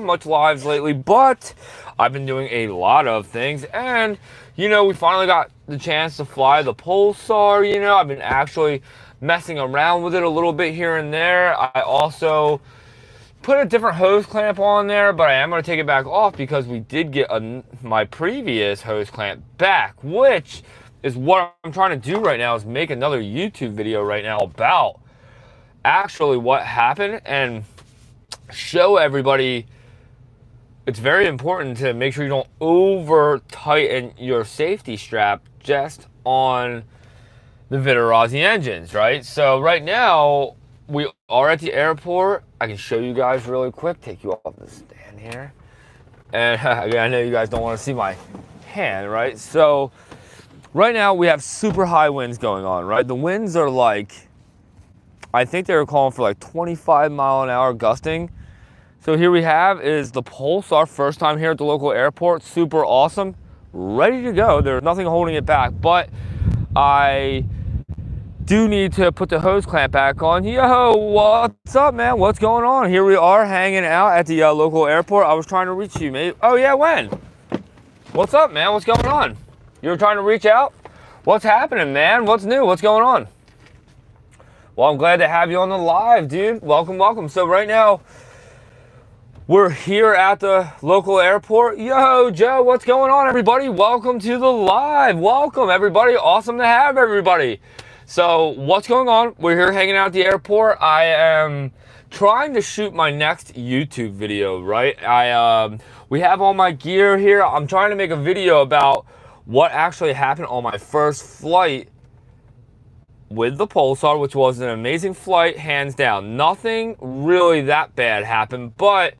much lives lately, but I've been doing a lot of things, and you know, we finally got the chance to fly the Pulsar. You know, I've been actually messing around with it a little bit here and there. I also put a different hose clamp on there, but I am going to take it back off because we did get my previous hose clamp back, which is what I'm trying to do right now, is make another YouTube video right now about actually what happened and show everybody. It's very important to make sure you don't over tighten your safety strap just on the Vitarazi engines, right? So right now we are at the airport. I can show you guys really quick, take you off the stand here. And again, I know you guys don't want to see my hand, right? So right now we have super high winds going on, right? The winds are like, I think they were calling for like 25-mile-an-hour gusting. So here we have is the Pulsar, first time here at the local airport, super awesome, ready to go. There's nothing holding it back, but I do need to put the hose clamp back on. Yo, what's up, man? What's going on? Here we are hanging out at the local airport. I was trying to reach you, mate. Oh yeah, when? What's up, man? What's going on? You were trying to reach out? What's happening, man? What's new? What's going on? Well, I'm glad to have you on the live, dude. Welcome, welcome. So right now, we're here at the local airport. Yo, Joe, what's going on, everybody? Welcome to the live. Welcome, everybody. Awesome to have everybody. So what's going on? We're here hanging out at the airport. I am trying to shoot my next YouTube video, right? We have all my gear here. I'm trying to make a video about what actually happened on my first flight with the Pulsar, which was an amazing flight, hands down. Nothing really that bad happened, but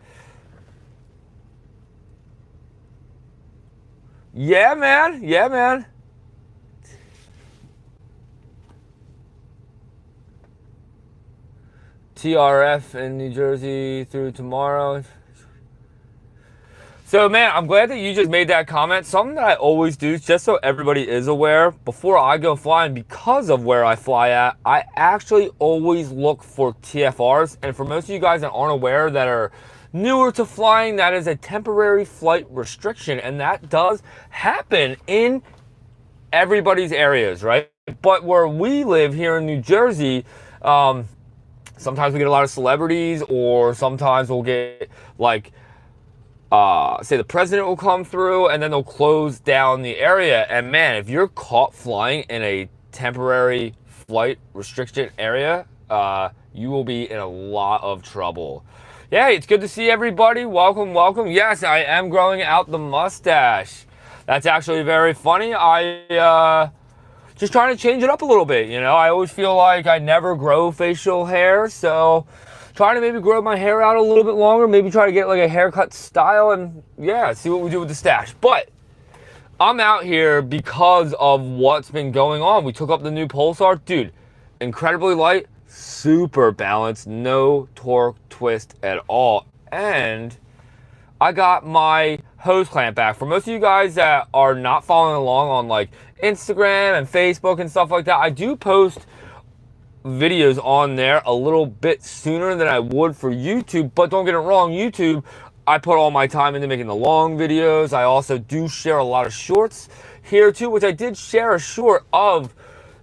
yeah, man. Yeah, man. TRF in New Jersey through tomorrow. So, man, I'm glad that you just made that comment. Something that I always do, just so everybody is aware, before I go flying, because of where I fly at, I actually always look for TFRs. And for most of you guys that aren't aware, that are newer to flying, that is a temporary flight restriction, and that does happen in everybody's areas, right? But where we live here in New Jersey, sometimes we get a lot of celebrities, or sometimes we'll get like, say the president will come through and then they'll close down the area. And man, if you're caught flying in a temporary flight restriction area, you will be in a lot of trouble. Yeah, it's good to see everybody. Welcome, welcome. Yes, I am growing out the mustache. That's actually very funny. Just trying to change it up a little bit, you know. I always feel like I never grow facial hair, so trying to maybe grow my hair out a little bit longer, maybe try to get like a haircut style, and yeah, see what we do with the stash. But I'm out here because of what's been going on. We took up the new Pulsar. Dude, incredibly light, super balanced, no torque twist at all. And I got my hose clamp back. For most of you guys that are not following along on like Instagram and Facebook and stuff like that, I do post videos on there a little bit sooner than I would for YouTube. But don't get it wrong, YouTube, I put all my time into making the long videos. I also do share a lot of shorts here too, which I did share a short of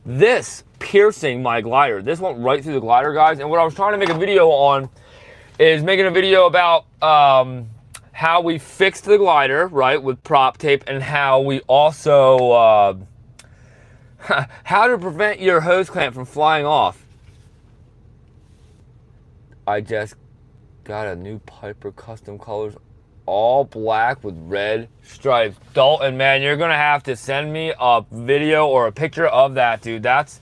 this piercing my glider. This went right through the glider, guys. And what I was trying to make a video on is making a video about how we fixed the glider, right, with prop tape, and how we also how to prevent your hose clamp from flying off. I just got a new Piper custom colors, all black with red stripes. Dalton, man, you're gonna have to send me a video or a picture of that, dude. That's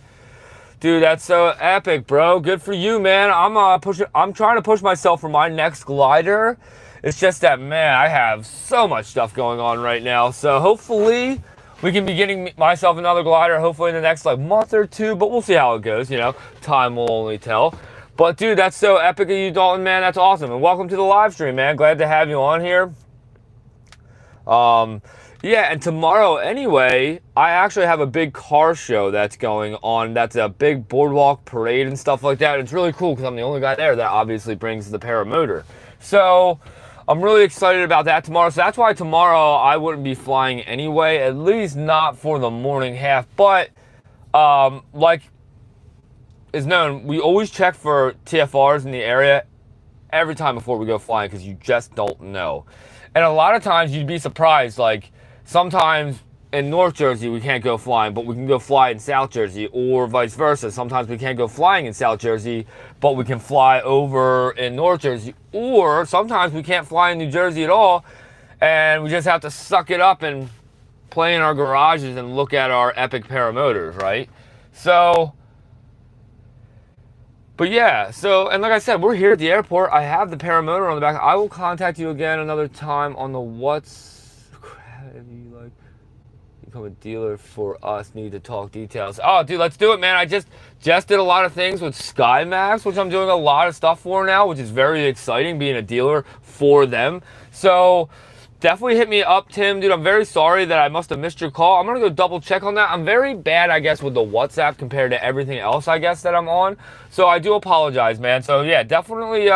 so epic, bro. Good for you, man. I'm trying to push myself for my next glider. It's just that, man, I have so much stuff going on right now. So hopefully we can be getting myself another glider, hopefully in the next like month or two, but we'll see how it goes, you know. Time will only tell. But dude, that's so epic of you, Dalton, man. That's awesome. And welcome to the live stream, man. Glad to have you on here. Yeah, and tomorrow anyway, I actually have a big car show that's going on. That's a big boardwalk parade and stuff like that. It's really cool because I'm the only guy there that obviously brings the paramotor. So I'm really excited about that tomorrow. So that's why tomorrow I wouldn't be flying anyway, at least not for the morning half. But like is known, we always check for TFRs in the area every time before we go flying because you just don't know. And a lot of times you'd be surprised, like sometimes in North Jersey we can't go flying, but we can go fly in South Jersey, or vice versa. Sometimes we can't go flying in South Jersey, but we can fly over in North Jersey, or sometimes we can't fly in New Jersey at all, and we just have to suck it up and play in our garages and look at our epic paramotors, right? So, but yeah, so, and like I said, we're here at the airport. I have the paramotor on the back. I will contact you again another time on the what's, if you like, become a dealer for us, need to talk details. Oh, dude, let's do it, man. I just did a lot of things with SkyMax, which I'm doing a lot of stuff for now, which is very exciting, being a dealer for them. So definitely hit me up, Tim. Dude, I'm very sorry that I must have missed your call. I'm going to go double check on that. I'm very bad, I guess, with the WhatsApp compared to everything else, I guess, that I'm on. So I do apologize, man. So yeah, definitely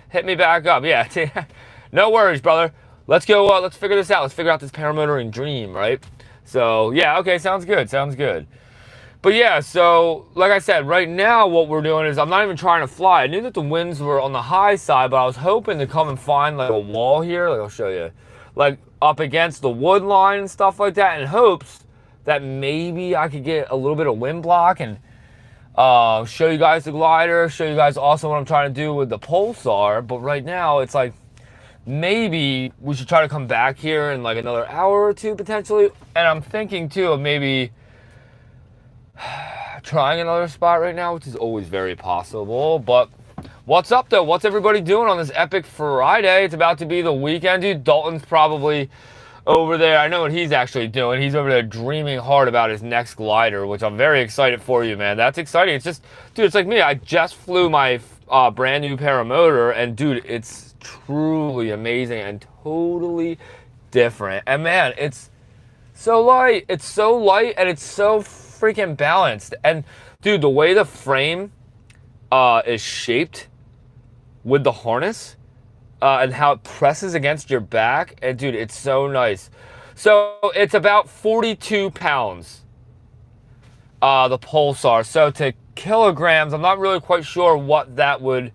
hit me back up. Yeah, no worries, brother. Let's go. Let's figure this out. Let's figure out this paramotoring dream, right? So yeah, okay, sounds good. Sounds good. But yeah, so like I said, right now what we're doing is I'm not even trying to fly. I knew that the winds were on the high side, but I was hoping to come and find like a wall here. Like I'll show you. Like up against the wood line and stuff like that, in hopes that maybe I could get a little bit of wind block and show you guys the glider, show you guys also what I'm trying to do with the pulsar. But right now it's like maybe we should try to come back here in like another hour or two potentially. And I'm thinking too of maybe trying another spot right now, which is always very possible. But what's up though? What's everybody doing on this epic Friday? It's about to be the weekend, dude. Dalton's probably over there. I know what he's actually doing. He's over there dreaming hard about his next glider, which I'm very excited for you, man. That's exciting. It's just, dude, it's like me. I just flew my brand new paramotor, and dude, it's truly amazing and totally different. And man, it's so light. It's so light, and it's so freaking balanced. And dude, the way the frame is shaped with the harness and how it presses against your back, and dude, it's so nice. So it's about 42 pounds, the pulsar. So to kilograms, I'm not really quite sure what that would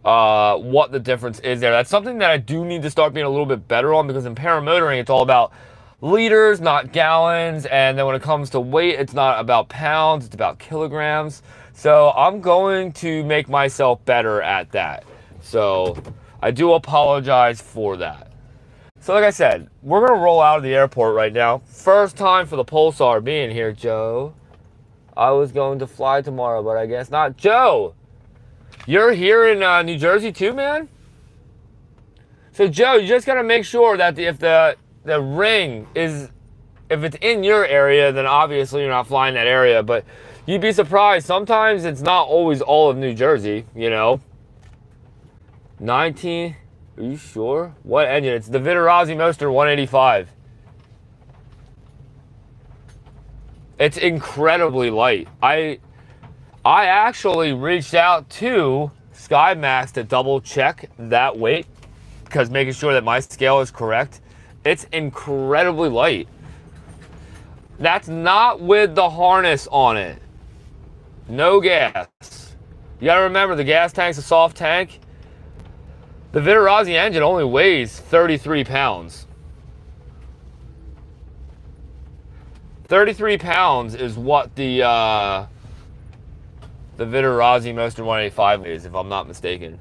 what the difference is there. That's something that I do need to start being a little bit better on, because in paramotoring it's all about liters, not gallons, and then when it comes to weight, it's not about pounds, it's about kilograms. So I'm going to make myself better at that. So I do apologize for that. So like I said, we're gonna roll out of the airport right now. First time for the pulsar being here, Joe. I was going to fly tomorrow, but I guess not. Joe, you're here in New Jersey too, man? So Joe, you just gotta make sure that if the ring is, if it's in your area, then obviously you're not flying that area, but you'd be surprised. Sometimes it's not always all of New Jersey, you know? 19, are you sure? What engine? It's the Vitarazi Moster 185. It's incredibly light. I actually reached out to SkyMax to double check that weight, because making sure that my scale is correct. It's incredibly light. That's not with the harness on it. No gas. You gotta remember, the gas tank's a soft tank. The Vitarazi engine only weighs 33 pounds. 33 pounds is what the Vitarazi Moster 185 weighs, if I'm not mistaken.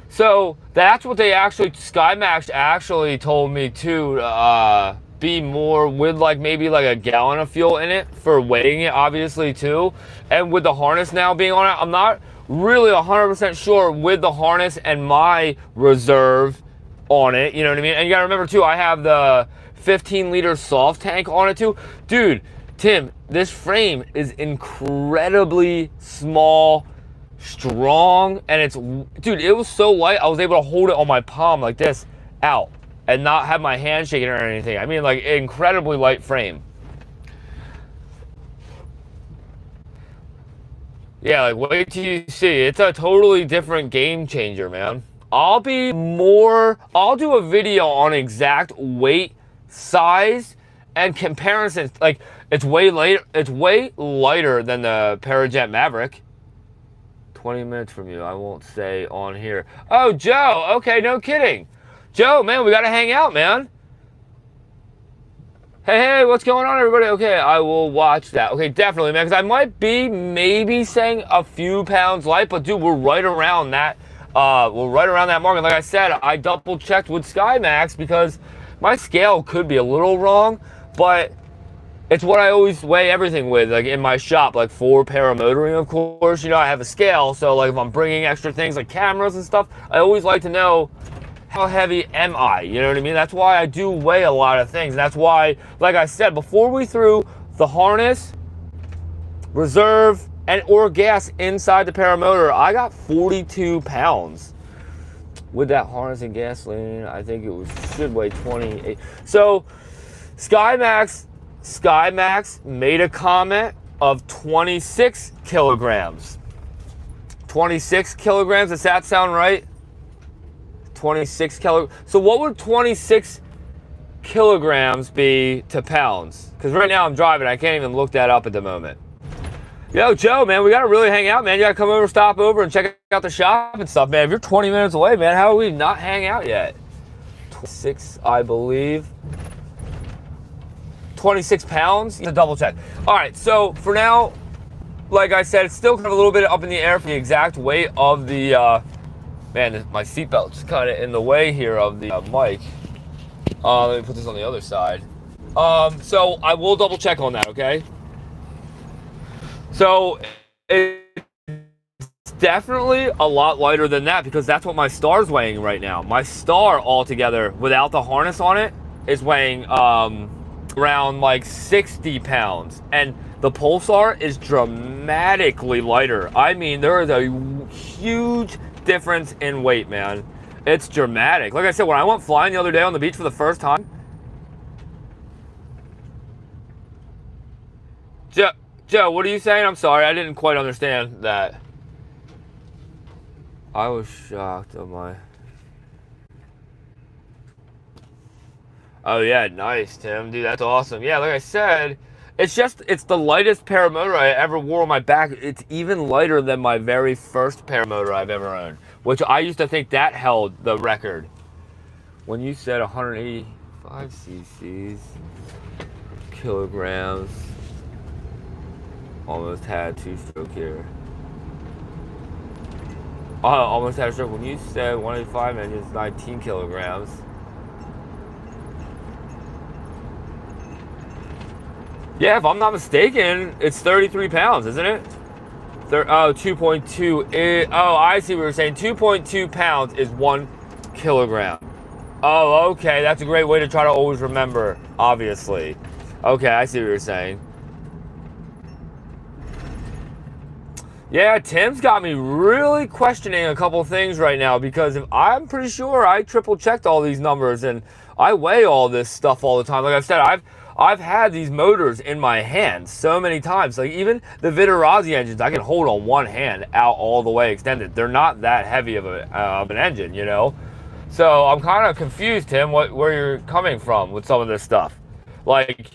So that's what they actually, SkyMax actually told me to be more with like maybe like a gallon of fuel in it for weighing it, obviously too. And with the harness now being on it, I'm not really 100% sure with the harness and my reserve on it, you know what I mean? And you gotta remember too, I have the 15-liter soft tank on it too. Dude, Tim, this frame is incredibly small, strong, and it's, dude, it was so light, I was able to hold it on my palm like this out and not have my hand shaking or anything. I mean, like, incredibly light frame. Yeah, like wait till you see. It's a totally different game changer, man. I'll do a video on exact weight, size, and comparisons. Like it's way lighter than the Parajet Maverick. 20 minutes from you, I won't say on here. Oh, Joe, okay, no kidding. Joe, man, we gotta hang out, man. Hey, what's going on, everybody? Okay, I will watch that. Okay, definitely, man, because I might be maybe saying a few pounds light, but dude, we're right around that. We're right around that mark. And like I said, I double checked with SkyMax because my scale could be a little wrong, but it's what I always weigh everything with, like in my shop, like for paramotoring, of course. You know, I have a scale, so like if I'm bringing extra things like cameras and stuff, I always like to know how heavy am I, you know what I mean? That's why I do weigh a lot of things. That's why, like I said, before we threw the harness, reserve, or gas inside the paramotor, I got 42 pounds. With that harness and gasoline, I think should weigh 28. So, SkyMax made a comment of 26 kilograms. 26 kilograms, does that sound right? 26 kilograms. So what would 26 kilograms be to pounds? Because right now I'm driving, I can't even look that up at the moment. Yo, Joe, man, we gotta really hang out, man. You gotta come over, stop over, and check out the shop and stuff, man. If you're 20 minutes away, man, how are we not hang out yet? 26, I believe. 26 pounds? To double check. All right, so for now, like I said, it's still kind of a little bit up in the air for the exact weight of the, man, my seatbelt's kind of in the way here of the mic. Let me put this on the other side. So I will double check on that, okay? So it's definitely a lot lighter than that because that's what my Star's weighing right now. My Star altogether, without the harness on it, is weighing around like 60 pounds. And the Pulsar is dramatically lighter. I mean, there is a huge difference in weight, man. It's dramatic. Like I said, when I went flying the other day on the beach for the first time, Joe, what are you saying? I'm sorry, I didn't quite understand that. I was shocked on my... Oh yeah, nice, Tim. Dude, that's awesome. Yeah, like I said, it's the lightest paramotor I ever wore on my back. It's even lighter than my very first paramotor I've ever owned, which I used to think that held the record. When you said 185 cc's, kilograms, almost had two-stroke here. Oh, almost had a stroke. When you said 185 engines, 19 kilograms. Yeah, if I'm not mistaken, it's 33 pounds, isn't it? 2.2. Oh, I see what you're saying. 2.2 pounds is 1 kilogram. Oh, okay. That's a great way to try to always remember, obviously. Okay, I see what you're saying. Yeah, Tim's got me really questioning a couple things right now because I'm pretty sure I triple checked all these numbers and I weigh all this stuff all the time. Like I've said, I've had these motors in my hand so many times. Like even the Vitarazi engines, I can hold on one hand out all the way extended. They're not that heavy of an engine, you know? So I'm kind of confused, Tim, where you're coming from with some of this stuff. Like,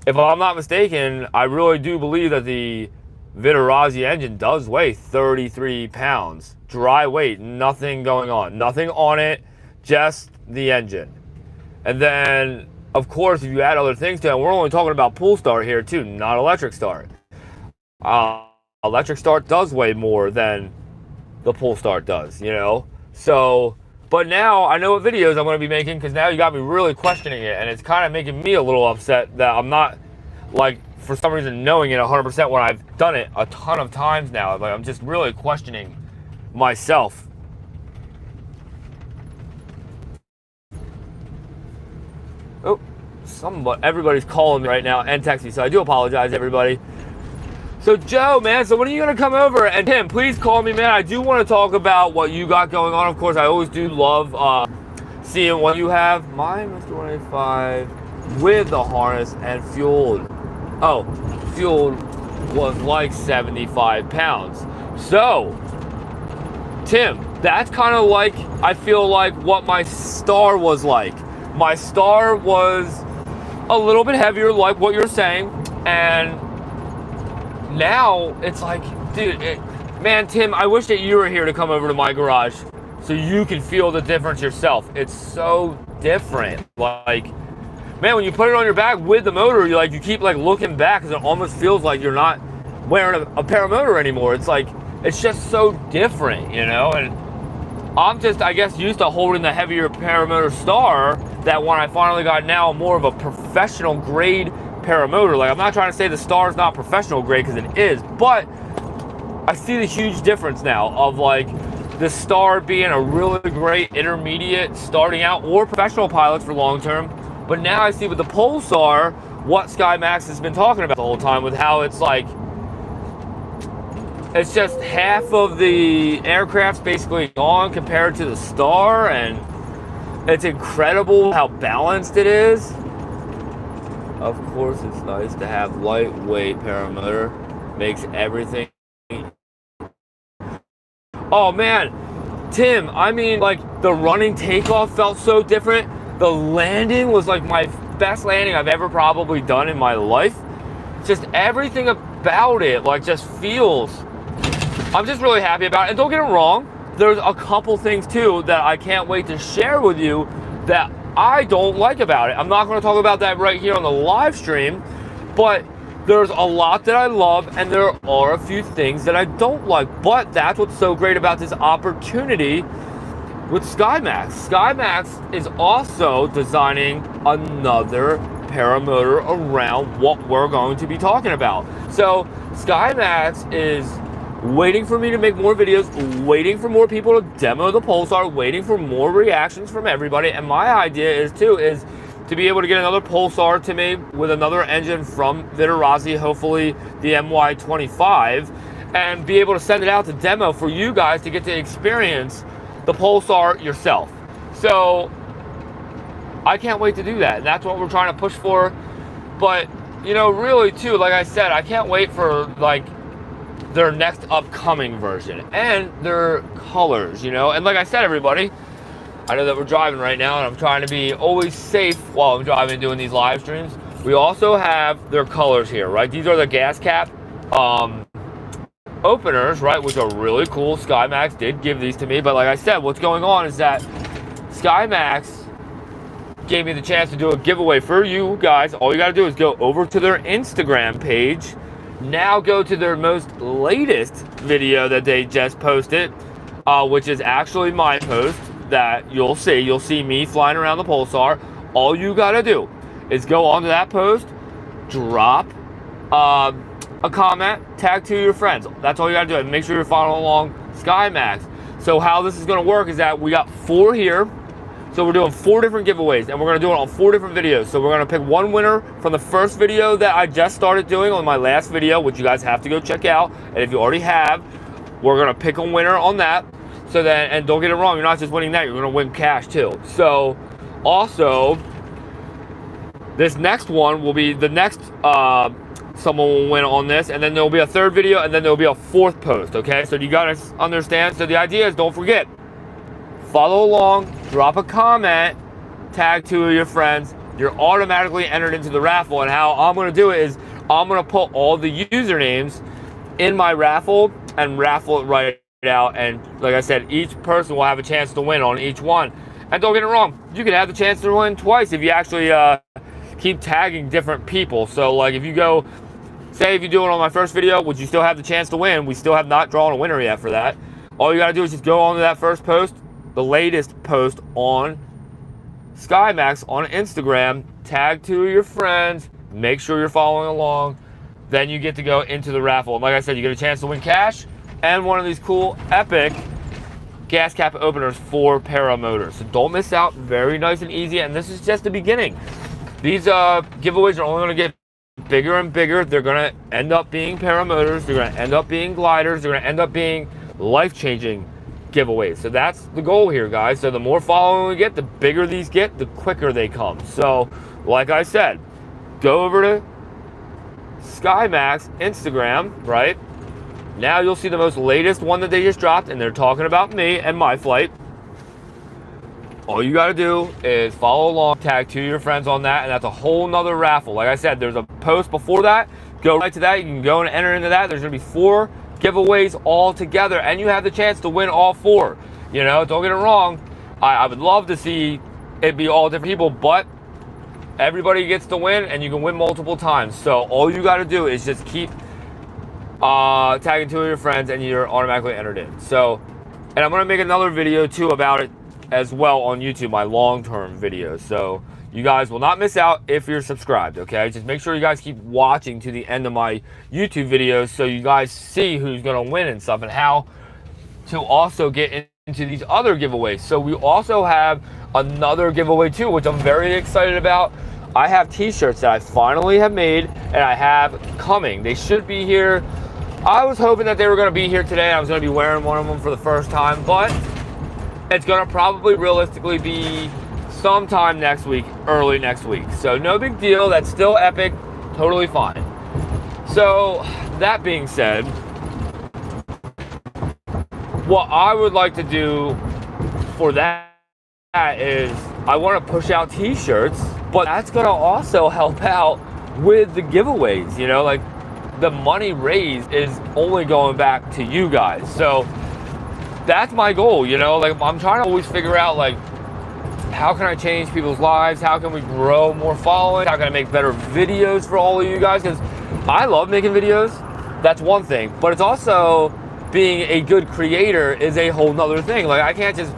if I'm not mistaken, I really do believe that the Vitarazi engine does weigh 33 pounds. Dry weight, nothing going on. Nothing on it, just the engine. And then, of course, if you add other things to it, we're only talking about pool start here too, not electric start. Electric start does weigh more than the pool start does, you know? So, but now I know what videos I'm going to be making because now you got me really questioning it, and it's kind of making me a little upset that I'm not, like, for some reason knowing it 100% when I've done it a ton of times now. Like, I'm just really questioning myself. Oh, everybody's calling me right now and texting me, so I do apologize, everybody. So Joe, man, so when are you gonna come over? And Tim, please call me, man. I do want to talk about what you got going on. Of course, I always do love seeing what you have. My Mr. 185 with the harness and fueled. Oh, fueled was like 75 pounds. So, Tim, that's kind of like, I feel like what my star was like. My star was a little bit heavier, like what you're saying, and now it's like, dude, man, Tim, I wish that you were here to come over to my garage so you can feel the difference yourself. It's so different. Like, man, when you put it on your back with the motor, you keep like looking back because it almost feels like you're not wearing a paramotor anymore. It's like, it's just so different, you know? And I'm just, I guess, used to holding the heavier paramotor star that when I finally got now more of a professional grade paramotor. Like, I'm not trying to say the star is not professional grade, because it is, but I see the huge difference now of like the star being a really great intermediate starting out, or professional pilots for long term. But now I see with the Pulsar what SkyMax has been talking about the whole time, with how it's like, it's just half of the aircraft's basically gone compared to the star, and it's incredible how balanced it is. Of course, it's nice to have lightweight paramotor. Makes everything. Oh man, Tim, I mean, like, the running takeoff felt so different. The landing was like my best landing I've ever probably done in my life. Just everything about it, like, just feels, I'm just really happy about it. And don't get it wrong, there's a couple things too that I can't wait to share with you that I don't like about it. I'm not going to talk about that right here on the live stream, but there's a lot that I love, and there are a few things that I don't like. But that's what's so great about this opportunity with SkyMax. SkyMax is also designing another paramotor around what we're going to be talking about. So SkyMax is waiting for me to make more videos, waiting for more people to demo the Pulsar, waiting for more reactions from everybody. And my idea is to be able to get another Pulsar to me with another engine from Viterazzi, hopefully the MY25, and be able to send it out to demo for you guys to get to experience the Pulsar yourself. So I can't wait to do that. And that's what we're trying to push for. But, you know, really too, like I said, I can't wait for like their next upcoming version and their colors, you know. And like I said, everybody, I know that we're driving right now, and I'm trying to be always safe while I'm driving and doing these live streams. We also have their colors here, right? These are the gas cap openers, right, which are really cool. SkyMax did give these to me, but like I said, what's going on is that SkyMax gave me the chance to do a giveaway for you guys. All you got to do is go over to their Instagram page. Now go to their most latest video that they just posted, which is actually my post that you'll see. You'll see me flying around the Pulsar. All you gotta do is go onto that post, drop a comment, tag 2 of your friends. That's all you gotta do, and make sure you're following along SkyMax. So how this is gonna work is that we got 4 here. So we're doing 4 different giveaways, and we're gonna do it on 4 different videos. So we're gonna pick one winner from the first video that I just started doing on my last video, which you guys have to go check out. And if you already have, we're gonna pick a winner on that. So then, and don't get it wrong, you're not just winning that, you're gonna win cash too. So also, this next one will be the next, someone will win on this, and then there'll be a 3rd video, and then there'll be a 4th post, okay? So you gotta understand. So the idea is, don't forget, follow along, drop a comment, tag 2 of your friends. You're automatically entered into the raffle. And how I'm going to do it is I'm going to put all the usernames in my raffle and raffle it right out. And like I said, each person will have a chance to win on each one. And don't get it wrong, you can have the chance to win twice if you actually keep tagging different people. So like if you go, say if you do it on my first video, which you still have the chance to win, we still have not drawn a winner yet for that. All you got to do is just go on to that first post, the latest post on SkyMax on Instagram, tag 2 of your friends, make sure you're following along, then you get to go into the raffle. And like I said, you get a chance to win cash and one of these cool epic gas cap openers for paramotors. So don't miss out, very nice and easy, and this is just the beginning. These giveaways are only going to get bigger and bigger. They're going to end up being paramotors, they're going to end up being gliders, they're going to end up being life-changing giveaways. So that's the goal here, guys. So the more following we get, the bigger these get, the quicker they come. So like I said, go over to SkyMax Instagram, right? Now you'll see the most latest one that they just dropped, and they're talking about me and my flight. All you gotta do is follow along, tag 2 of your friends on that, and that's a whole nother raffle. Like I said, there's a post before that. Go right to that. You can go and enter into that. There's gonna be 4 giveaways all together, and you have the chance to win all 4. You know, don't get it wrong. I would love to see it be all different people, but everybody gets to win, and you can win multiple times. So all you gotta do is just keep tagging 2 of your friends, and you're automatically entered in. So, and I'm gonna make another video too about it as well on YouTube, my long-term videos. So you guys will not miss out if you're subscribed, okay? Just make sure you guys keep watching to the end of my YouTube videos so you guys see who's gonna win and stuff, and how to also get into these other giveaways. So we also have another giveaway too, which I'm very excited about. I have t-shirts that I finally have made and I have coming. They should be here. I was hoping that they were gonna be here today. I was gonna be wearing one of them for the first time, but it's gonna probably realistically be sometime next week, early next week. So no big deal, that's still epic, totally fine. So that being said, what I would like to do for that is I wanna push out t-shirts, but that's gonna also help out with the giveaways, you know, like the money raised is only going back to you guys. So that's my goal, you know, like I'm trying to always figure out like, how can I change people's lives? How can we grow more following? How can I make better videos for all of you guys? Because I love making videos, that's one thing, but it's also being a good creator is a whole nother thing. Like I can't just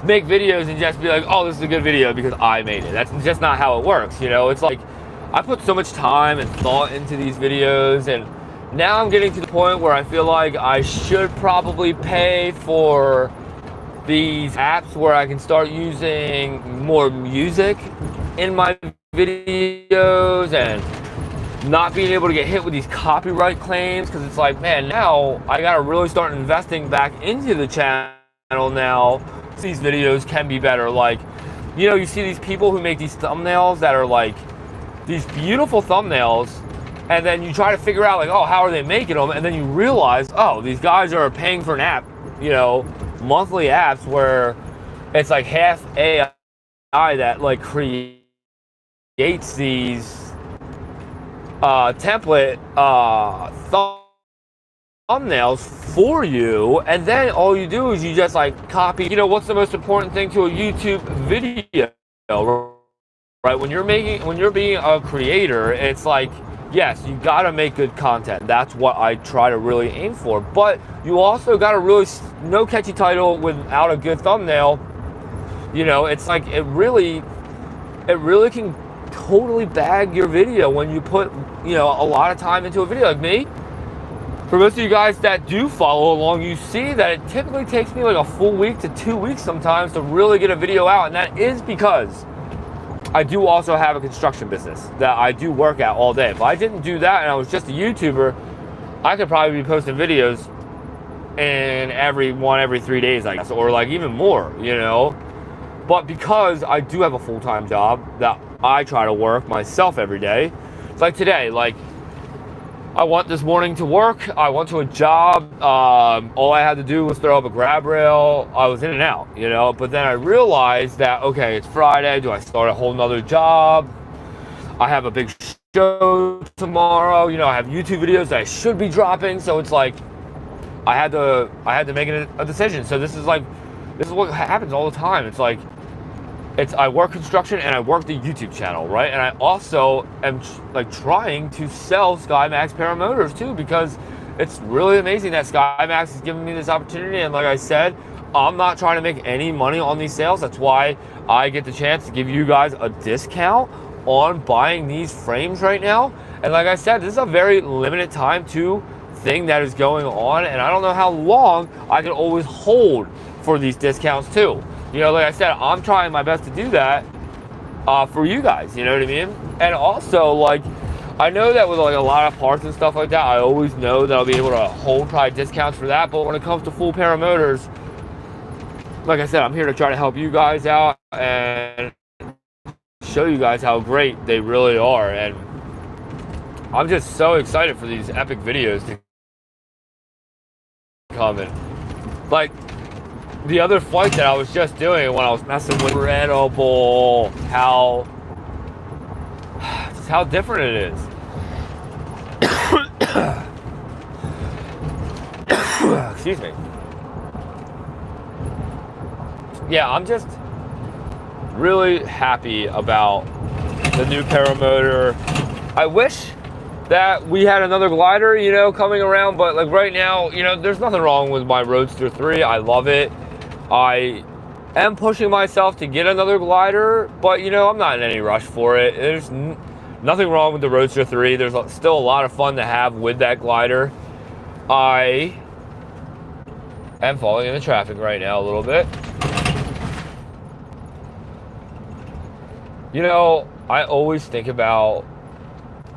make videos and just be like, oh, this is a good video because I made it. That's just not how it works, you know? It's like, I put so much time and thought into these videos, and now I'm getting to the point where I feel like I should probably pay for these apps where I can start using more music in my videos and not being able to get hit with these copyright claims, because it's like, man, now I gotta really start investing back into the channel now. These videos can be better. Like, you know, you see these people who make these thumbnails that are like these beautiful thumbnails, and then you try to figure out like, oh, how are they making them? And then you realize, oh, these guys are paying for an app, you know, monthly apps where it's like half AI that like creates these template thumbnails for you, and then all you do is you just like copy. You know, what's the most important thing to a YouTube video, right? When you're being a creator, it's like, yes, you gotta make good content. That's what I try to really aim for. But you also gotta really, no catchy title without a good thumbnail. You know, it's like, it really can totally bag your video when you put, you know, a lot of time into a video. Like me, for most of you guys that do follow along, you see that it typically takes me like a full week to 2 weeks sometimes to really get a video out. And that is because I do also have a construction business that I do work at all day. If I didn't do that and I was just a YouTuber, I could probably be posting videos in every 3 days, I guess, or like even more, you know? But because I do have a full-time job that I try to work myself every day, it's like today, like I went this morning to work, I went to a job, all I had to do was throw up a grab rail, I was in and out, you know? But then I realized that, okay, it's Friday, do I start a whole nother job? I have a big show tomorrow, you know, I have YouTube videos that I should be dropping, so it's like, I had to make a decision. So this is what happens all the time. It's like, I work construction and I work the YouTube channel, right? And I also am like trying to sell SkyMax paramotors too, because it's really amazing that SkyMax is giving me this opportunity. And like I said, I'm not trying to make any money on these sales. That's why I get the chance to give you guys a discount on buying these frames right now. And like I said, this is a very limited time thing that is going on, and I don't know how long I can always hold for these discounts too. You know, like I said, I'm trying my best to do that for you guys, you know what I mean? And also, like, I know that with like a lot of parts and stuff like that, I always know that I'll be able to hold probably discounts for that. But when it comes to full paramotors, like I said, I'm here to try to help you guys out and show you guys how great they really are. And I'm just so excited for these epic videos to come in. Like, the other flight that I was just doing when I was messing with incredible how different it is. Excuse me. Yeah, I'm just really happy about the new paramotor. I wish that we had another glider, you know, coming around, but like right now, you know, there's nothing wrong with my Roadster 3. I love it. I am pushing myself to get another glider, but you know, I'm not in any rush for it. There's nothing wrong with the Roadster 3. There's still a lot of fun to have with that glider. I am falling into traffic right now a little bit. You know, I always think about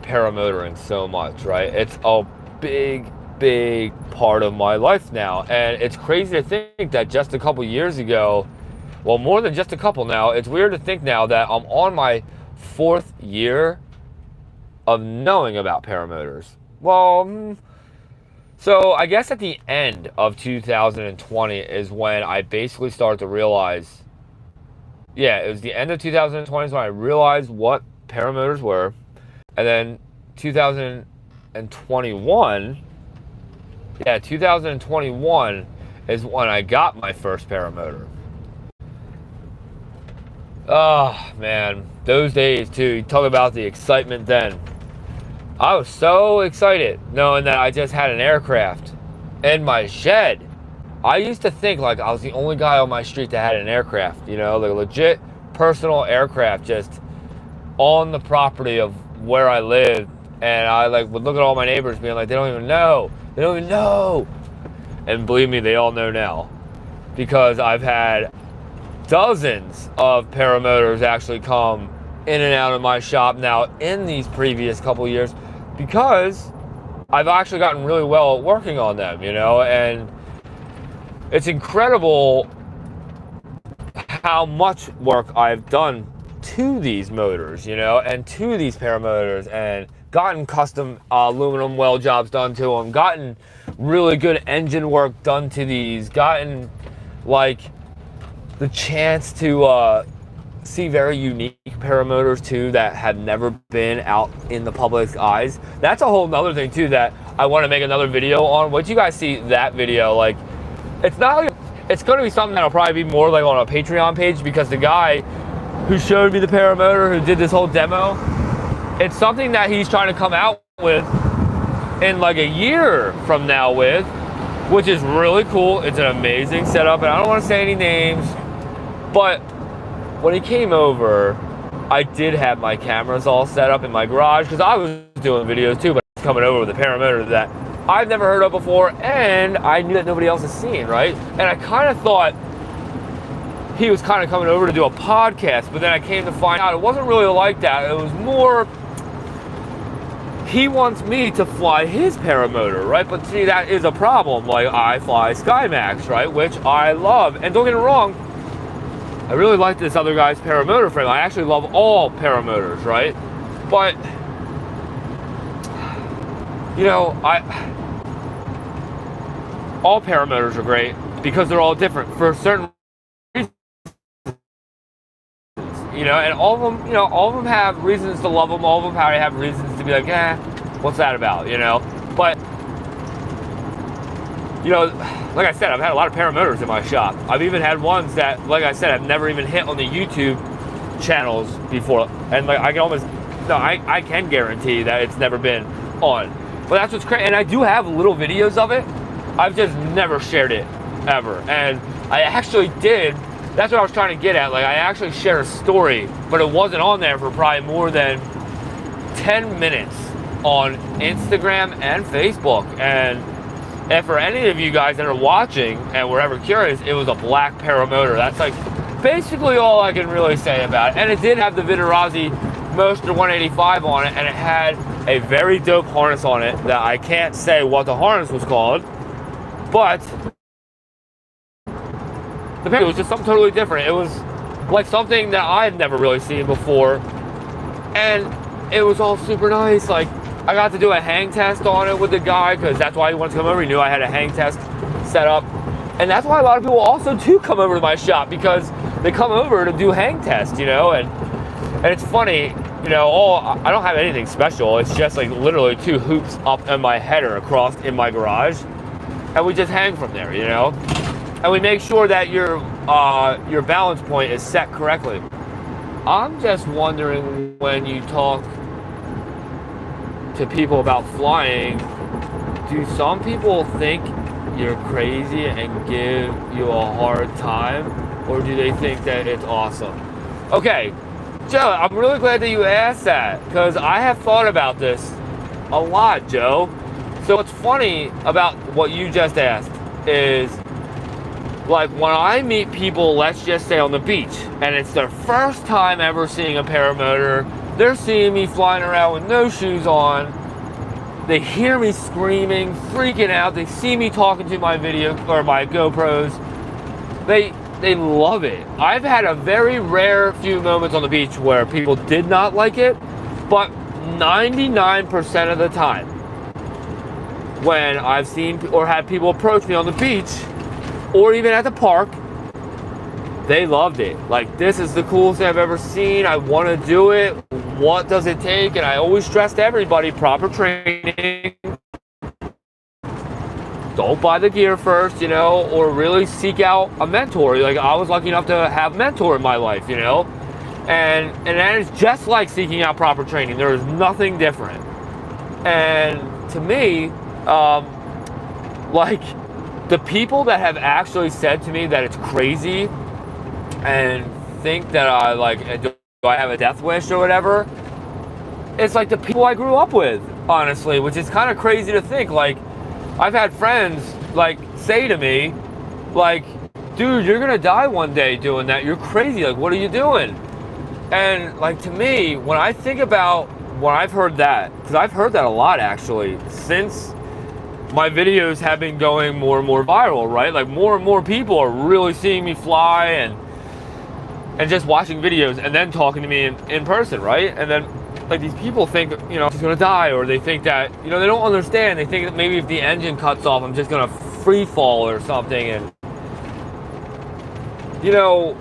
paramotoring so much, right? It's a big part of my life now, and it's crazy to think that just a couple years ago, well, more than just a couple now, it's weird to think now that I'm on my 4th year of knowing about paramotors. Well, so I guess at the end of 2020 is when I basically started to realize, yeah, it was the end of 2020 is when I realized what paramotors were. And then 2021 is when I got my first paramotor. Oh, man, those days too. You talk about the excitement then. I was so excited knowing that I just had an aircraft in my shed. I used to think like I was the only guy on my street that had an aircraft, you know, like a legit personal aircraft just on the property of where I lived. And I like would look at all my neighbors being like, they don't even know. And believe me, they all know now, because I've had dozens of paramotors actually come in and out of my shop now in these previous couple years, because I've actually gotten really well at working on them, you know. And it's incredible how much work I've done to these motors, you know, and to these paramotors, and gotten custom aluminum weld jobs done to them, gotten really good engine work done to these, gotten like the chance to see very unique paramotors too that have never been out in the public's eyes. That's a whole nother thing too that I want to make another video on. Once you guys see that video, like, it's not like, it's going to be something that'll probably be more like on a Patreon page, because the guy who showed me the paramotor, who did this whole demo, it's something that he's trying to come out with in like a year from now with, which is really cool. It's an amazing setup, and I don't want to say any names, but when he came over, I did have my cameras all set up in my garage, because I was doing videos too, but he's coming over with a paramotor that I've never heard of before, and I knew that nobody else has seen, right? And I kind of thought he was kind of coming over to do a podcast, but then I came to find out it wasn't really like that. It was more, he wants me to fly his paramotor, right? But see, that is a problem. Like, I fly SkyMax, right? Which I love. And don't get me wrong, I really like this other guy's paramotor frame. I actually love all paramotors, right? But, you know, all paramotors are great because they're all different for certain reasons. You know, and all of them, you know, all of them have reasons to love them. All of them have reasons to be like, what's that about, you know? But, you know, like I said, I've had a lot of paramotors in my shop. I've even had ones that, like I said, I've never even hit on the YouTube channels before. And like, I can almost, no, I can guarantee that it's never been on. But that's what's crazy. And I do have little videos of it. I've just never shared it, ever. And I actually did. That's what I was trying to get at. Like, I actually shared a story, but it wasn't on there for probably more than 10 minutes on Instagram and Facebook. And for any of you guys that are watching and were ever curious, it was a black paramotor. That's like basically all I can really say about it. And it did have the Vitarazi Moster 185 on it, and it had a very dope harness on it that I can't say what the harness was called, but the paramotor was just something totally different. It was like something that I've never really seen before, and it was all super nice. Like, I got to do a hang test on it with the guy because that's why he wanted to come over. He knew I had a hang test set up. And that's why a lot of people also do come over to my shop, because they come over to do hang tests, you know, and it's funny, you know, I don't have anything special. It's just like literally 2 hoops up in my header across in my garage, and we just hang from there, you know, and we make sure that your balance point is set correctly. I'm just wondering, when you talk to people about flying, do some people think you're crazy and give you a hard time, or do they think that it's awesome? Okay, Joe, I'm really glad that you asked that, because I have thought about this a lot, Joe. So what's funny about what you just asked is, like, when I meet people, let's just say on the beach, and it's their first time ever seeing a paramotor, they're seeing me flying around with no shoes on, they hear me screaming, freaking out, they see me talking to my video or my GoPros, they love it. I've had a very rare few moments on the beach where people did not like it, but 99% of the time when I've seen or had people approach me on the beach or even at the park, they loved it. Like, this is the coolest thing I've ever seen. I want to do it. What does it take? And I always stress to everybody, proper training. Don't buy the gear first, you know, or really seek out a mentor. Like, I was lucky enough to have a mentor in my life, you know, and that is just like seeking out proper training. There is nothing different. And to me, like, the people that have actually said to me that it's crazy and think that I, like, do I have a death wish or whatever, it's like the people I grew up with, honestly, which is kind of crazy to think. Like, I've had friends, like, say to me, like, dude, you're gonna die one day doing that. You're crazy. Like, what are you doing? And, like, to me, when I think about when I've heard that, because I've heard that a lot, actually, since my videos have been going more and more viral, right? Like, more and more people are really seeing me fly and just watching videos and then talking to me in person, right? And then, like, these people think, you know, I'm just gonna die, or they think that, you know, they don't understand. They think that maybe if the engine cuts off, I'm just gonna free fall or something. And, you know,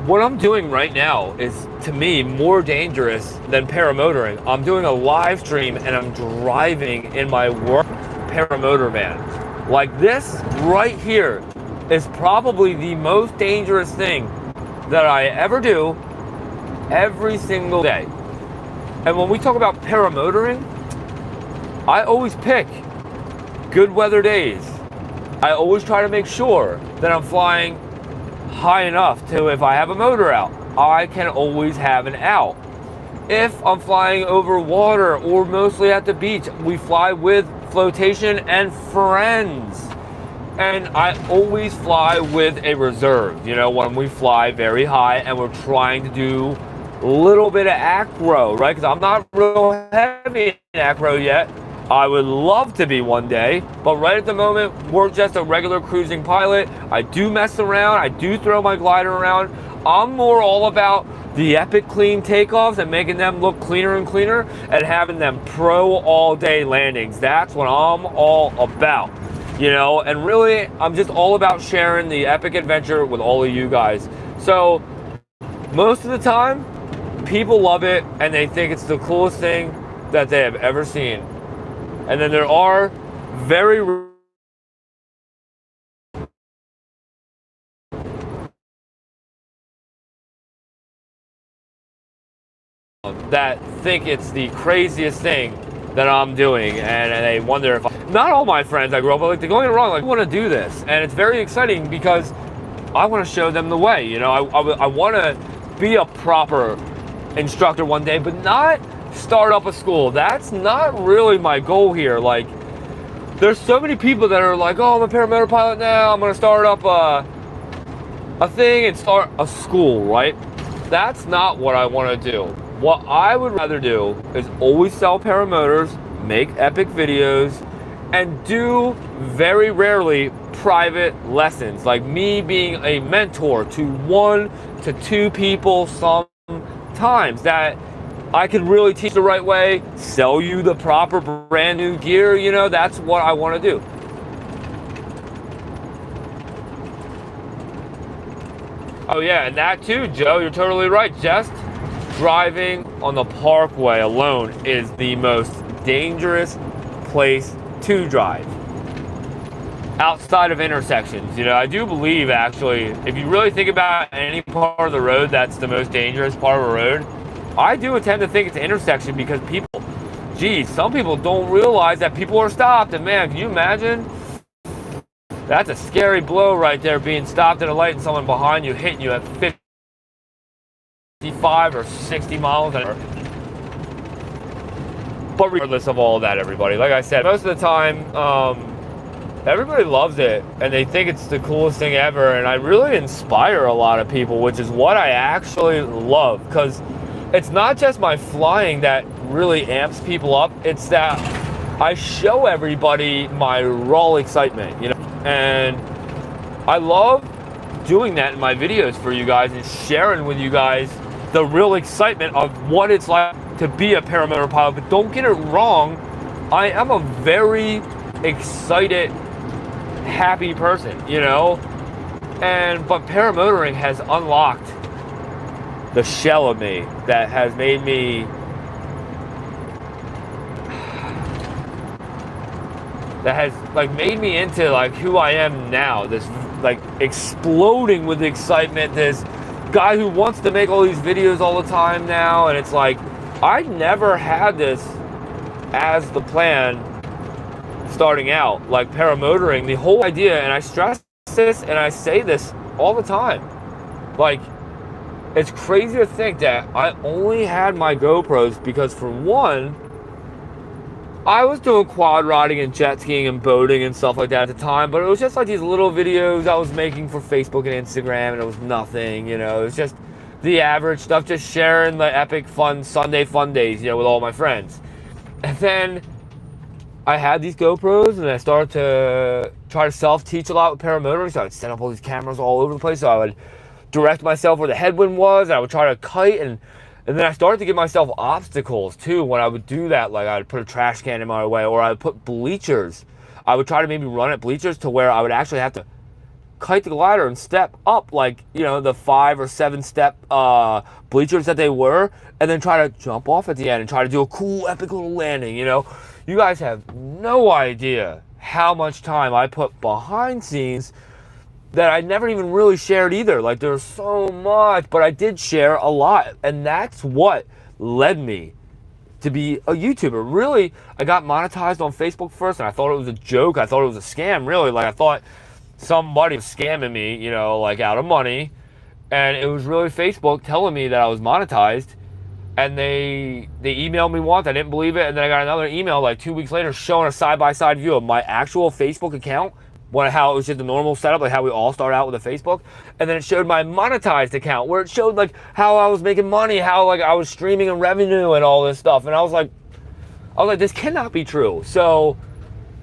what I'm doing right now is, to me, more dangerous than paramotoring. I'm doing a live stream and I'm driving in my work paramotor van. Like, this right here is probably the most dangerous thing that I ever do every single day. And when we talk about paramotoring, I always pick good weather days. I always try to make sure that I'm flying high enough to, if I have a motor out, I can always have an out. If I'm flying over water or mostly at the beach, we fly with flotation and friends. And I always fly with a reserve, you know, when we fly very high and we're trying to do a little bit of acro, right? Because I'm not real heavy in acro yet. I would love to be one day, but right at the moment, we're just a regular cruising pilot. I do mess around. I do throw my glider around. I'm more all about the epic clean takeoffs and making them look cleaner and cleaner and having them pro all day landings. That's what I'm all about. You know, and really, I'm just all about sharing the epic adventure with all of you guys. So, most of the time, people love it and they think it's the coolest thing that they have ever seen. And then there are very that think it's the craziest thing that I'm doing, and they wonder if not all my friends I grew up with, like, they're going wrong, like, I want to do this, and it's very exciting because I want to show them the way. You know, I want to be a proper instructor one day, but not start up a school. That's not really my goal here. Like, there's so many people that are like, oh, I'm a paramotor pilot now, I'm going to start up a thing and start a school, right? That's not what I want to do. What I would rather do is always sell paramotors, make epic videos, and do very rarely private lessons. Like me being a mentor to 1 to 2 people sometimes. That I can really teach the right way, sell you the proper brand new gear, you know, that's what I want to do. Oh yeah, and that too, Joe, you're totally right. Just driving on the parkway alone is the most dangerous place to drive. Outside of intersections, you know, I do believe actually, if you really think about any part of the road that's the most dangerous part of a road, I do tend to think it's an intersection because people, geez, some people don't realize that people are stopped. And man, can you imagine? That's a scary blow right there, being stopped at a light and someone behind you hitting you at 55 or 60 miles an hour. But regardless of all of that, everybody, like I said, most of the time, everybody loves it and they think it's the coolest thing ever. And I really inspire a lot of people, which is what I actually love, because it's not just my flying that really amps people up. It's that I show everybody my raw excitement, you know, and I love doing that in my videos for you guys and sharing with you guys the real excitement of what it's like to be a paramotor pilot. But don't get it wrong, I am a very excited, happy person, you know, but paramotoring has unlocked the shell of me that has made me made me into like who I am now, this like exploding with excitement, this guy who wants to make all these videos all the time now. And it's like, I never had this as the plan starting out, like paramotoring, the whole idea, and I stress this and I say this all the time, like, it's crazy to think that I only had my GoPros because, for one, I was doing quad riding and jet skiing and boating and stuff like that at the time, but it was just like these little videos I was making for Facebook and Instagram, and it was nothing, you know, it was just the average stuff, just sharing the epic fun Sunday fun days, you know, with all my friends. And then I had these GoPros and I started to try to self-teach a lot with paramotoring, so I would set up all these cameras all over the place, so I would direct myself where the headwind was, and I would try to kite, and then I started to give myself obstacles too when I would do that. Like I would put a trash can in my way, or I would put bleachers. I would try to maybe run at bleachers to where I would actually have to kite the glider and step up, like, you know, the 5 or 7 step bleachers that they were, and then try to jump off at the end and try to do a cool epic little landing, you know. You guys have no idea how much time I put behind scenes that I never even really shared either. Like, there's so much, but I did share a lot, and that's what led me to be a YouTuber. Really, I got monetized on Facebook first, and I thought it was a joke. I thought it was a scam, really. Like, I thought somebody was scamming me, you know, like out of money, and it was really Facebook telling me that I was monetized. And they emailed me once, I didn't believe it, and then I got another email like 2 weeks later showing a side-by-side view of my actual Facebook account, how it was just a normal setup, like how we all start out with a Facebook, and then it showed my monetized account, where it showed like how I was making money, how like I was streaming and revenue and all this stuff, and I was like, this cannot be true. So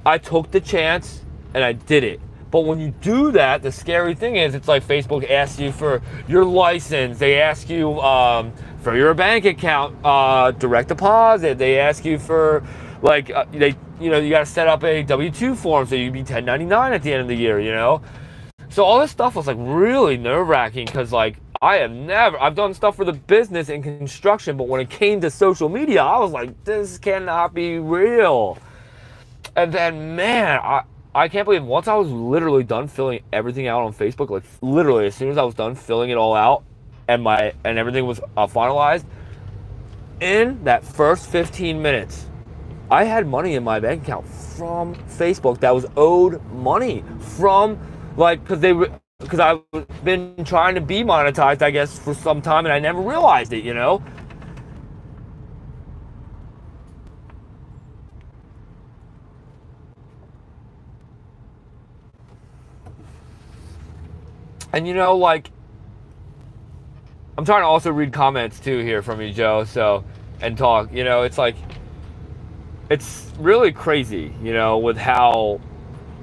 I took the chance and I did it. But when you do that, the scary thing is, it's like Facebook asks you for your license, they ask you for your bank account, direct deposit, they ask you for like you know, you got to set up a W-2 form so you can be 1099 at the end of the year, you know. So all this stuff was like really nerve-wracking, because like I've done stuff for the business and construction, but when it came to social media, I was like, this cannot be real. And then, man, I can't believe, once I was literally done filling everything out on Facebook, like literally as soon as I was done filling it all out and everything was finalized, in that first 15 minutes, I had money in my bank account from Facebook that was owed money from, like, because I've been trying to be monetized, I guess, for some time, and I never realized it, you know. And you know, like, I'm trying to also read comments too here from you, Joe, and talk, you know, it's like, it's really crazy, you know, with how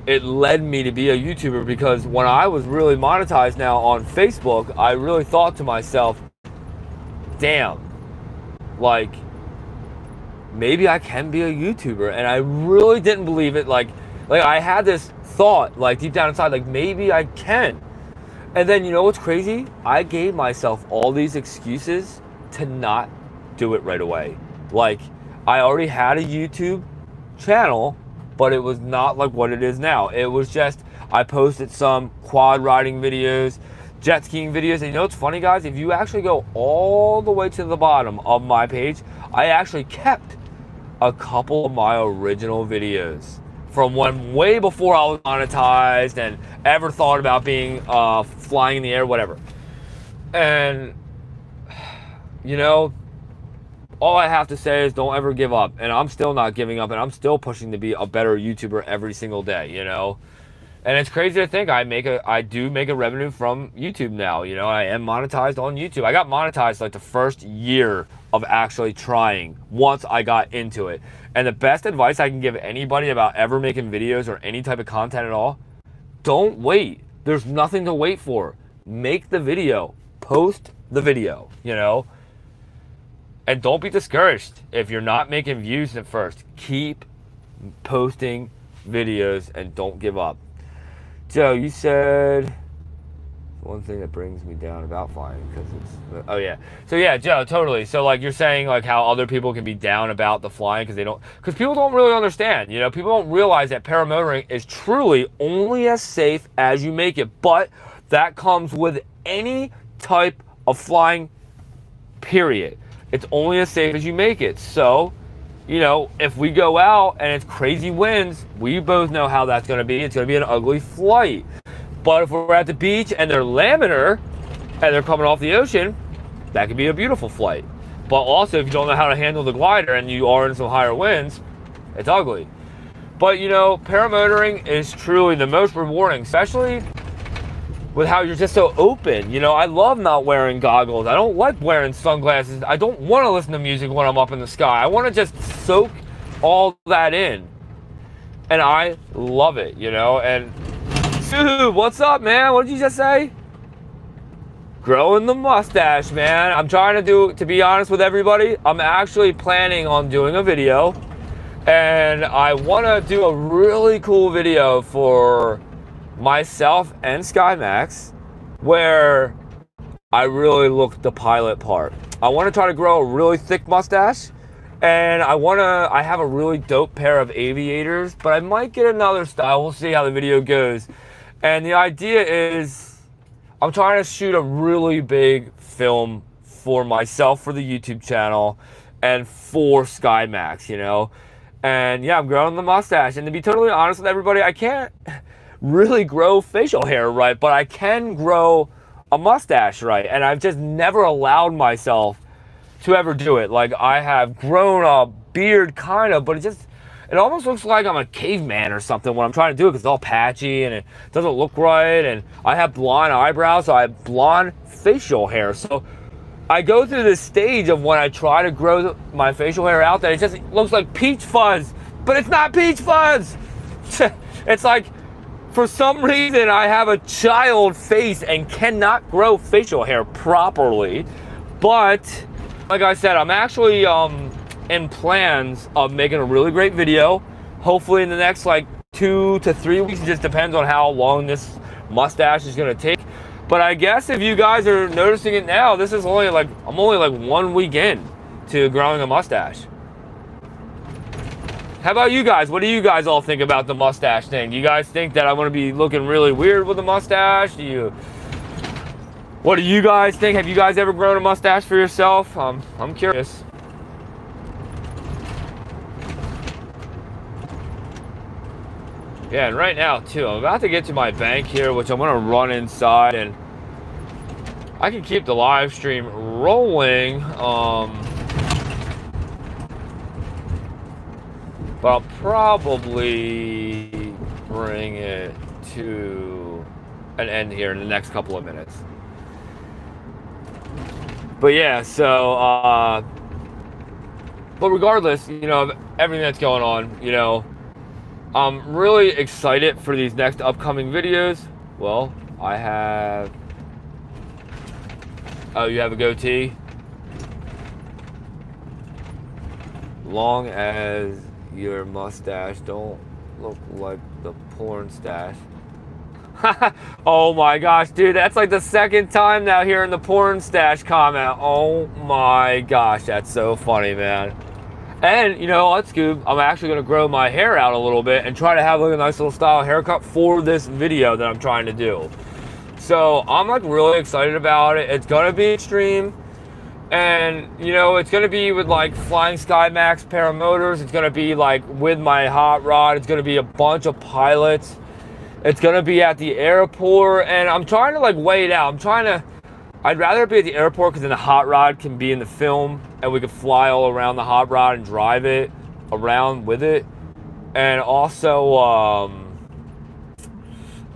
it led me to be a YouTuber, because when I was really monetized now on Facebook, I really thought to myself, damn, like, maybe I can be a YouTuber. And I really didn't believe it. Like I had this thought, like, deep down inside, like, maybe I can. And then, you know what's crazy? I gave myself all these excuses to not do it right away. Like, I already had a YouTube channel, but it was not like what it is now. It was just, I posted some quad riding videos, jet skiing videos. And you know what's funny, guys? If you actually go all the way to the bottom of my page, I actually kept a couple of my original videos from when way before I was monetized and ever thought about being flying in the air, whatever. And, you know, all I have to say is don't ever give up. And I'm still not giving up, and I'm still pushing to be a better YouTuber every single day, you know? And it's crazy to think I do make a revenue from YouTube now. You know, I am monetized on YouTube. I got monetized like the first year of actually trying, once I got into it. And the best advice I can give anybody about ever making videos or any type of content at all, don't wait. There's nothing to wait for. Make the video, post the video, you know? And don't be discouraged if you're not making views at first. Keep posting videos and don't give up. Joe, you said one thing that brings me down about flying because it's, oh yeah. So yeah, Joe, totally. So like you're saying like how other people can be down about the flying because people don't really understand, you know, people don't realize that paramotoring is truly only as safe as you make it, but that comes with any type of flying, period. It's only as safe as you make it. So, you know, if we go out and it's crazy winds, we both know how that's going to be. It's going to be an ugly flight. But if we're at the beach and they're laminar and they're coming off the ocean, that could be a beautiful flight. But also, if you don't know how to handle the glider and you are in some higher winds, it's ugly. But, you know, paramotoring is truly the most rewarding, especially with how you're just so open. You know, I love not wearing goggles. I don't like wearing sunglasses. I don't want to listen to music when I'm up in the sky. I want to just soak all that in. And I love it, you know. And Sue, what's up, man? What did you just say? Growing the mustache, man. I'm trying to be honest with everybody, I'm actually planning on doing a video. And I want to do a really cool video for myself and SkyMax where I really look the pilot part. I want to try to grow a really thick mustache, and I have a really dope pair of aviators, but I might get another style. We'll see how the video goes. And the idea is I'm trying to shoot a really big film for myself for the YouTube channel and for SkyMax, you know. And yeah, I'm growing the mustache, and to be totally honest with everybody, I can't really grow facial hair right, but I can grow a mustache right, and I've just never allowed myself to ever do it. Like, I have grown a beard kind of, but it almost looks like I'm a caveman or something when I'm trying to do it because it's all patchy and it doesn't look right, and I have blonde eyebrows, so I have blonde facial hair. So I go through this stage of when I try to grow my facial hair out that it just looks like peach fuzz, but it's not peach fuzz. It's like, for some reason, I have a child face and cannot grow facial hair properly. But, like I said, I'm actually in plans of making a really great video. Hopefully in the next, like, 2 to 3 weeks. It just depends on how long this mustache is going to take. But I guess if you guys are noticing it now, this is only like, I'm only like 1 week in to growing a mustache. How about you guys? What do you guys all think about the mustache thing? Do you guys think that I'm going to be looking really weird with a mustache? What do you guys think? Have you guys ever grown a mustache for yourself? I'm curious. Yeah, and right now too, I'm about to get to my bank here, which I'm going to run inside, and I can keep the live stream rolling. But I'll probably bring it to an end here in the next couple of minutes. But yeah, so, but regardless, you know, of everything that's going on, you know, I'm really excited for these next upcoming videos. Well, I have, oh, you have a goatee? long as your mustache don't look like the porn stash. Oh my gosh, dude, that's like the second time now hearing the porn stash comment. Oh my gosh, that's so funny, man. And you know what, Scoob? I'm actually gonna grow my hair out a little bit and try to have like a nice little style haircut for this video that I'm trying to do. So I'm like really excited about it. It's gonna be extreme. And you know, it's gonna be with like flying SkyMax paramotors. It's gonna be like with my hot rod. It's gonna be a bunch of pilots. It's gonna be at the airport, and I'm trying to like weigh it out. I'd rather be at the airport because then the hot rod can be in the film and we could fly all around the hot rod and drive it around with it. And also,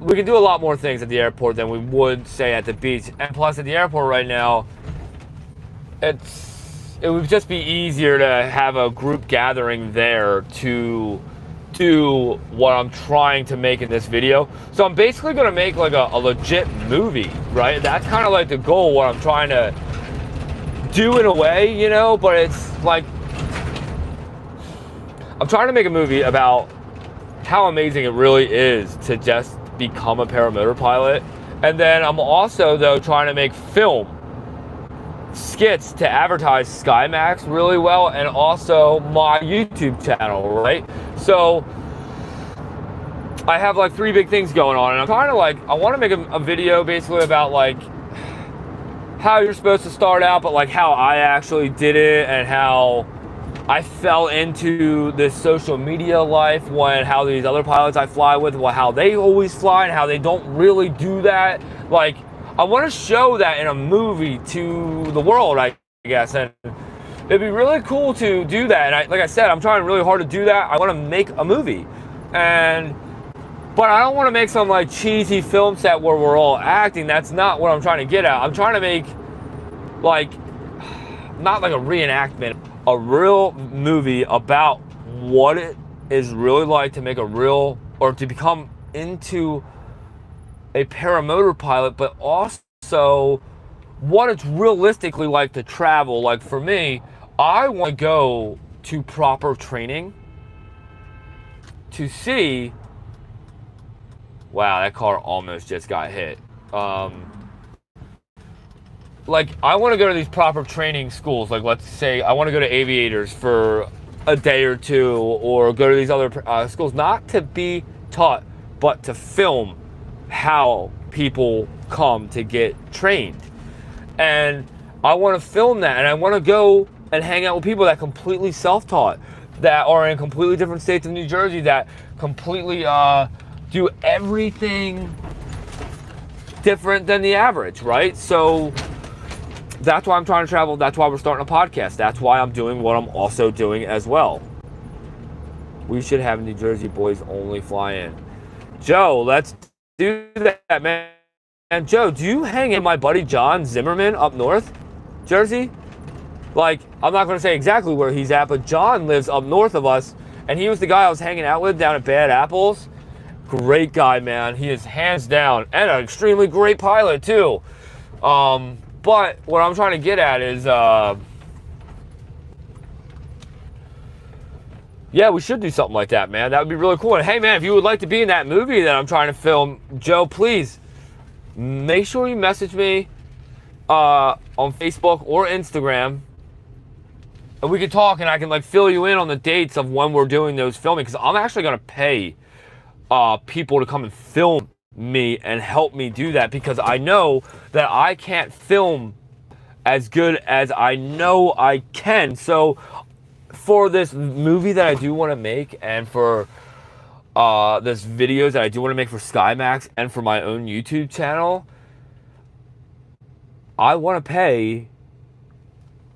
we can do a lot more things at the airport than we would say at the beach. And plus at the airport right now, it would just be easier to have a group gathering there to do what I'm trying to make in this video. So I'm basically gonna make like a legit movie, right? That's kind of like the goal, what I'm trying to do in a way, you know, but it's like, I'm trying to make a movie about how amazing it really is to just become a paramotor pilot. And then I'm also though trying to make film skits to advertise SkyMax really well, and also my YouTube channel, right? So I have like 3 big things going on, and I'm kind of like, I want to make a video basically about like how you're supposed to start out, but like how I actually did it and how I fell into this social media life, when how these other pilots I fly with, well, how they always fly and how they don't really do that. Like, I want to show that in a movie to the world, I guess, and it'd be really cool to do that. And like I said, I'm trying really hard to do that. I want to make a movie, but I don't want to make some like cheesy film set where we're all acting. That's not what I'm trying to get at. I'm trying to make like, not like a reenactment, a real movie about what it is really like to make a real, or to become into a paramotor pilot, but also what it's realistically like to travel. Like for me, I want to go to proper training to see, wow, that car almost just got hit. Like I want to go to these proper training schools. Like let's say I want to go to aviators for a day or two, or go to these other schools, not to be taught, but to film how people come to get trained. And I want to film that, and I want to go and hang out with people that completely self-taught, that are in completely different states of New Jersey, that completely do everything different than the average, right? So that's why I'm trying to travel. That's why we're starting a podcast. That's why I'm doing what I'm also doing as well. We should have New Jersey boys only fly in. Joe, let's do that, man. And Joe, do you hang in my buddy John Zimmerman up north Jersey? Like, I'm not going to say exactly where he's at, but John lives up north of us, and he was the guy I was hanging out with down at Bad Apples. Great guy, man. He is hands down, and an extremely great pilot too. But what I'm trying to get at is, yeah, we should do something like that, man. That would be really cool. And hey, man, if you would like to be in that movie that I'm trying to film, Joe, please make sure you message me on Facebook or Instagram, and we can talk, and I can like fill you in on the dates of when we're doing those filming, because I'm actually going to pay people to come and film me and help me do that, because I know that I can't film as good as I know I can. So for this movie that I do want to make, and for this videos that I do want to make for SkyMax and for my own YouTube channel, I want to pay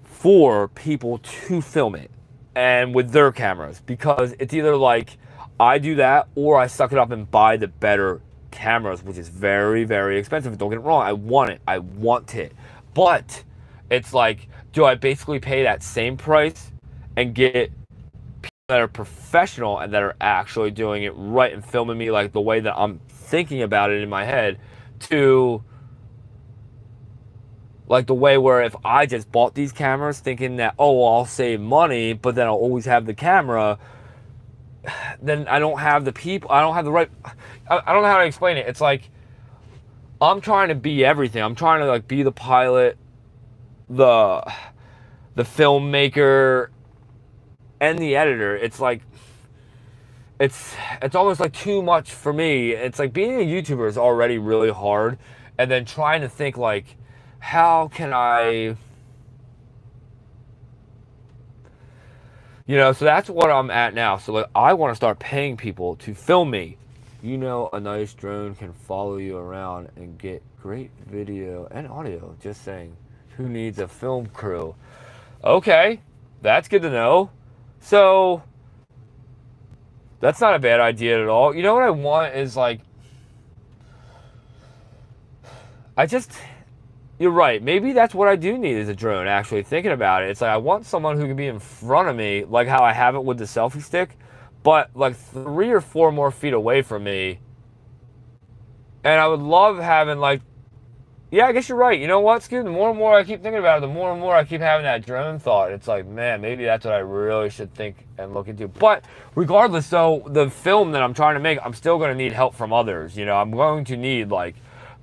for people to film it, and with their cameras, because it's either like I do that or I suck it up and buy the better cameras, which is very, very expensive. Don't get it wrong, I want it, but it's like, do I basically pay that same price and get people that are professional and that are actually doing it right and filming me like the way that I'm thinking about it in my head, to like the way where if I just bought these cameras thinking that, oh, well, I'll save money, but then I'll always have the camera, then I don't have the people, I don't have the right, I don't know how to explain it. It's like, I'm trying to be everything. I'm trying to like be the pilot, the filmmaker, and the editor. It's like, it's almost like too much for me. It's like being a YouTuber is already really hard, and then trying to think like, how can I, so that's what I'm at now. So like, I want to start paying people to film me. A nice drone can follow you around and get great video and audio. Just saying, who needs a film crew? Okay, that's good to know. So that's not a bad idea at all. You know what I want is like, you're right. Maybe that's what I do need is a drone, actually, thinking about it. It's like I want someone who can be in front of me, like how I have it with the selfie stick, but like 3 or 4 more feet away from me. And I would love having like, yeah, I guess you're right. You know what, Scoot? The more and more I keep thinking about it, the more and more I keep having that drone thought. It's like, man, maybe that's what I really should think and look into. But regardless, though, the film that I'm trying to make, I'm still going to need help from others. I'm going to need like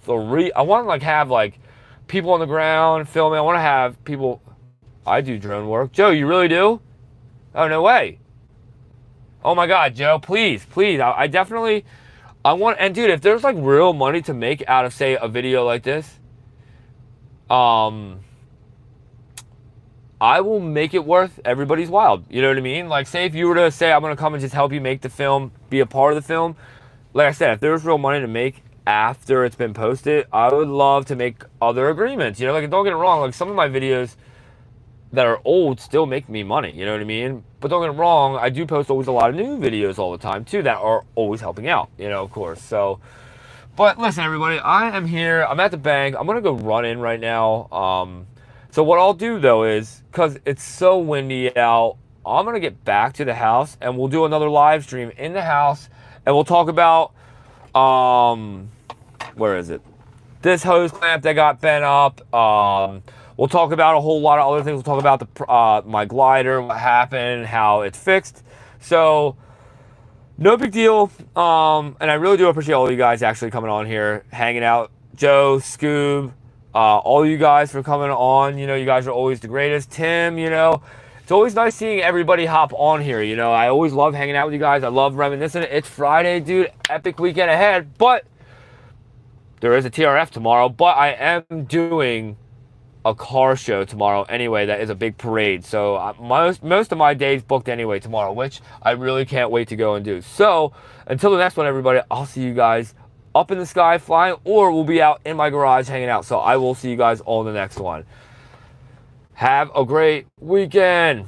I want to like have like people on the ground filming. I want to have people. I do drone work. Joe, you really do? Oh, no way. Oh my God, Joe, please. I definitely, want, and dude, if there's like real money to make out of, say, a video like this, I will make it worth everybody's while. You know what I mean? Like, say if you were to say, I'm going to come and just help you make the film, be a part of the film. Like I said, if there's real money to make after it's been posted, I would love to make other agreements. Like, don't get it wrong. Like, some of my videos that are old still make me money. You know what I mean? But don't get it wrong, I do post always a lot of new videos all the time too that are always helping out, of course. So, but listen, everybody, I am here. I'm at the bank. I'm going to go run in right now. So what I'll do though is, because it's so windy out, I'm going to get back to the house and we'll do another live stream in the house and we'll talk about, where is it? This hose clamp that got bent up. We'll talk about a whole lot of other things. We'll talk about my glider, what happened, how it's fixed. So, no big deal. And I really do appreciate all you guys actually coming on here, hanging out. Joe, Scoob, all you guys for coming on. You guys are always the greatest. Tim, it's always nice seeing everybody hop on here. I always love hanging out with you guys. I love reminiscing. It's Friday, dude. Epic weekend ahead. But there is a TRF tomorrow. But I am doing a car show tomorrow anyway. That is a big parade, so most of my days booked anyway tomorrow, which I really can't wait to go and do. So until the next one, everybody, I'll see you guys up in the sky flying, or we'll be out in my garage hanging out. So I will see you guys all in the next one. Have a great weekend.